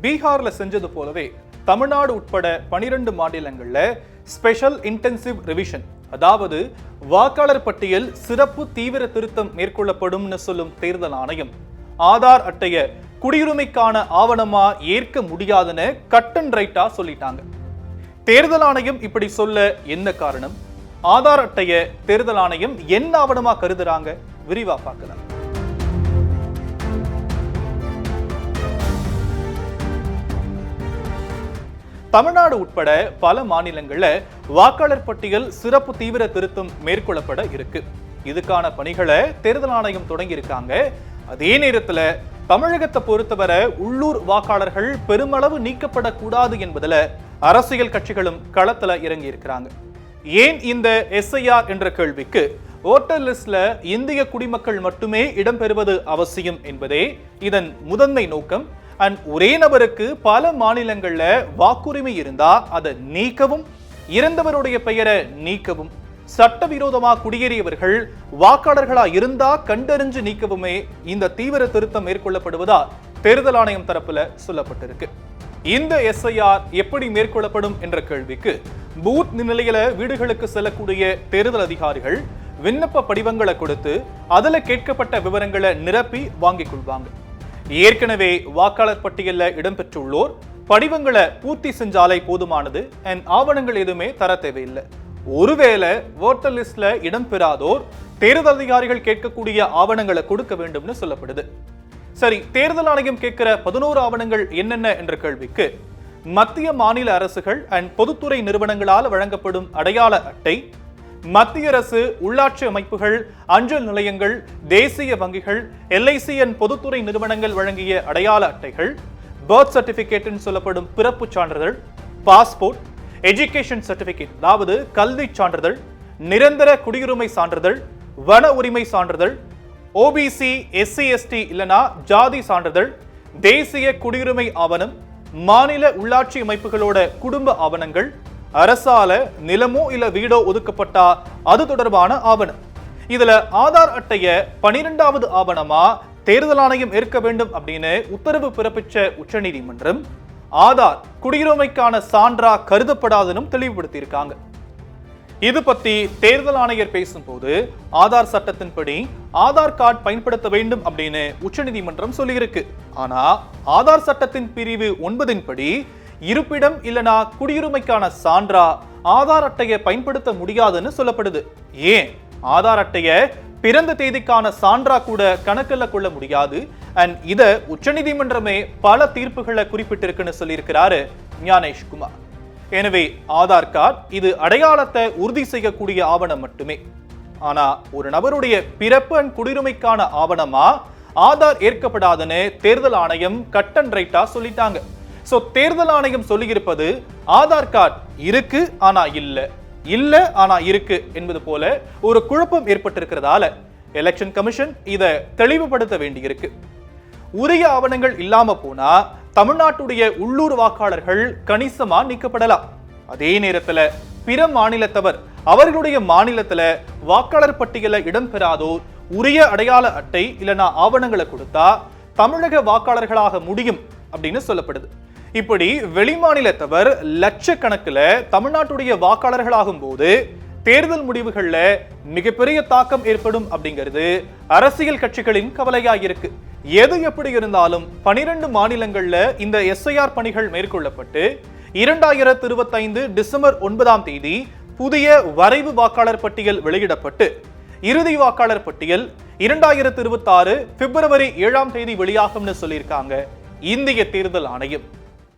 பீகார்ல செஞ்சது போலவே தமிழ்நாடு உட்பட 12 மாநிலங்கள்ல ஸ்பெஷல் இன்டென்சிவ் ரிவிஷன், அதாவது வாக்காளர் பட்டியல் சிறப்பு தீவிர திருத்தம் மேற்கொள்ளப்படும்னு சொல்லும் தேர்தல் ஆணையம் ஆதார் அட்டைய குடியுரிமைக்கான ஆவணமா ஏற்க முடியாதுன்னு கட் அண்ட் ரைட்டா சொல்லிட்டாங்க. தேர்தல் ஆணையம் இப்படி சொல்ல என்ன காரணம்? ஆதார் அட்டைய தேர்தல் ஆணையம் என்ன ஆவணமா கருதுறாங்க? விரிவா பார்க்கலாம். தமிழ்நாடு உட்பட பல மாநிலங்கள்ல வாக்காளர் பட்டியல் சிறப்பு தீவிர திருத்தம் மேற்கொள்ளப்பட இருக்கு. இதுக்கான பணிகளை தேர்தல் ஆணையம் தொடங்கி இருக்காங்க. அதே நேரத்துல தமிழகத்தை பொறுத்தவரை உள்ளூர் வாக்காளர்கள் பெருமளவு நீக்கப்படக்கூடாது என்பதுல அரசியல் கட்சிகளும் களத்துல இறங்கி இருக்கிறாங்க. ஏன் இந்த எஸ்ஐஆர் என்ற கேள்விக்கு ஓட்டர் லிஸ்ட்ல இந்திய குடிமக்கள் மட்டுமே இடம்பெறுவது அவசியம் என்பதே இதன் முதன்மை நோக்கம். அண்ட் ஒரே நபருக்கு பல மாநிலங்கள்ல வாக்குரிமை இருந்தா அதை நீக்கவும், இறந்தவருடைய பெயரை நீக்கவும், சட்டவிரோதமா குடியேறியவர்கள் வாக்காளர்களா இருந்தா கண்டறிஞ்சு நீக்கவுமே இந்த தீவிர திருத்தம் மேற்கொள்ளப்படுவதா தேர்தல் ஆணையம் தரப்புல சொல்லப்பட்டிருக்கு. இந்த எஸ்ஐஆர் எப்படி மேற்கொள்ளப்படும் என்ற கேள்விக்கு பூத் நிலையில வீடுகளுக்கு செல்லக்கூடிய தேர்தல் அதிகாரிகள் விண்ணப்ப படிவங்களை கொடுத்து அதுல கேட்கப்பட்ட விவரங்களை நிரப்பி வாங்கிக் கொள்வாங்க. ஏற்கனவே வாக்காளர் பட்டியல்ல இடம்பெற்றுள்ளோர் படிவங்களை பூர்த்தி செஞ்சாலே போதுமானது. ஆவணங்கள் எதுவுமே தர தேவையில்லை. ஒருவேளை ஓட்டர் லிஸ்ட்ல இடம்பெறாதோர் தேர்தல் அதிகாரிகள் கேட்கக்கூடிய ஆவணங்களை கொடுக்க வேண்டும்னு சொல்லப்படுது. சரி, தேர்தல் ஆணையம் கேட்கிற 11 ஆவணங்கள் என்னென்ன என்ற கேள்விக்கு மத்திய மாநில அரசுகள் அண்ட் பொதுத்துறை நிறுவனங்களால் வழங்கப்படும் அடையாள அட்டை, மத்திய அரசு உள்ளாட்சி அமைப்புகள், அஞ்சல் நிலையங்கள், தேசிய வங்கிகள், LIC பொதுத்துறை நிறுவனங்கள் வழங்கிய அடையாள அட்டைகள், பர்த் சர்டிபிகேட் சொல்லப்படும் பிறப்பு சான்றிதழ், பாஸ்போர்ட், எஜுகேஷன் சர்டிபிகேட் அதாவது கல்வி சான்றிதழ், நிரந்தர குடியுரிமை சான்றிதழ், வன உரிமை சான்றிதழ், OBC SC ST இல்லனா ஜாதி சான்றிதழ், தேசிய குடியுரிமை ஆவணம், மாநில உள்ளாட்சி அமைப்புகளோட குடும்ப ஆவணங்கள், அரசால நிலமோ இல்ல வீடோ ஒதுக்கப்பட்டா அது தொடர்பான ஆவணம். இதுல ஆதார் அட்டைய 12வது ஆவணமா தேர்தல் ஆணையம் ஏற்க வேண்டும் அப்படின்னு உத்தரவு பிறப்பிச்ச உச்சநீதிமன்றம் ஆதார் குடியுரிமைக்கான சான்றா கருதப்படாதுன்னு தெளிவுபடுத்தியிருக்காங்க. இது பத்தி தேர்தல் ஆணையர் பேசும்போது ஆதார் சட்டத்தின்படி ஆதார் கார்டு பயன்படுத்த வேண்டும் அப்படின்னு உச்சநீதிமன்றம் சொல்லியிருக்கு. ஆனா ஆதார் சட்டத்தின் பிரிவு 9 படி இருப்பிடம் இல்லனா குடியுரிமைக்கான சான்றா ஆதார் அட்டையை பயன்படுத்த முடியாதுன்னு சொல்லப்படுது. ஏன் ஆதார் அட்டைய பிறந்த தேதிக்கான சான்றா கூட கணக்கில் கொள்ள முடியாது. அண்ட் இத உச்சநீதிமன்றமே பல தீர்ப்புகளை குறிப்பிட்டிருக்குன்னு சொல்லியிருக்கிறாரு ஞானேஷ்குமார். எனவே ஆதார் கார்டு இது அடையாளத்தை உறுதி செய்யக்கூடிய ஆவணம் மட்டுமே. ஆனா ஒரு நபருடைய பிறப்பு அண்ட் குடியுரிமைக்கான ஆவணமா ஆதார் ஏற்கப்படாதுன்னு தேர்தல் ஆணையம் கட் அண்ட் ரைட்டா சொல்லிட்டாங்க. சோ தேர்தல் ஆணையம் சொல்லியிருப்பது ஆதார் கார்டு இருக்கு ஆனா இல்ல, இல்ல ஆனா இருக்கு என்பது போல ஒரு குழப்பம் ஏற்பட்டிருக்கிறதால எலெக்ஷன் கமிஷன் இதை தெளிவுபடுத்த வேண்டியிருக்கு. உரிய ஆவணங்கள் இல்லாம போனா தமிழ்நாட்டுடைய உள்ளூர் வாக்காளர்கள் கணிசமா நீக்கப்படலாம். அதே நேரத்துல பிற மாநிலத்தவர் அவர்களுடைய மாநிலத்துல வாக்காளர் பட்டியல இடம்பெறாதோர் உரிய அடையாள அட்டை இல்லனா ஆவணங்களை கொடுத்தா தமிழக வாக்காளர்களாக முடியும் அப்படின்னு சொல்லப்படுது. இப்படி வெளிமாநிலத்தவர் லட்சக்கணக்கில் தமிழ்நாட்டுடைய வாக்காளர்களாகும் போது தேர்தல் முடிவுகள்ல மிகப்பெரிய தாக்கம் ஏற்படும் அப்படிங்கிறது அரசியல் கட்சிகளின் கவலையாயிருக்கு. எது எப்படி இருந்தாலும் 12 மாநிலங்கள்ல இந்த SIR பணிகள் மேற்கொள்ளப்பட்டு 2025 டிசம்பர் 9ஆம் தேதி புதிய வரைவு வாக்காளர் பட்டியல் வெளியிடப்பட்டு இறுதி வாக்காளர் பட்டியல் 2026 பிப்ரவரி 7ஆம் தேதி வெளியாகும்னு சொல்லியிருக்காங்க இந்திய தேர்தல் ஆணையம்.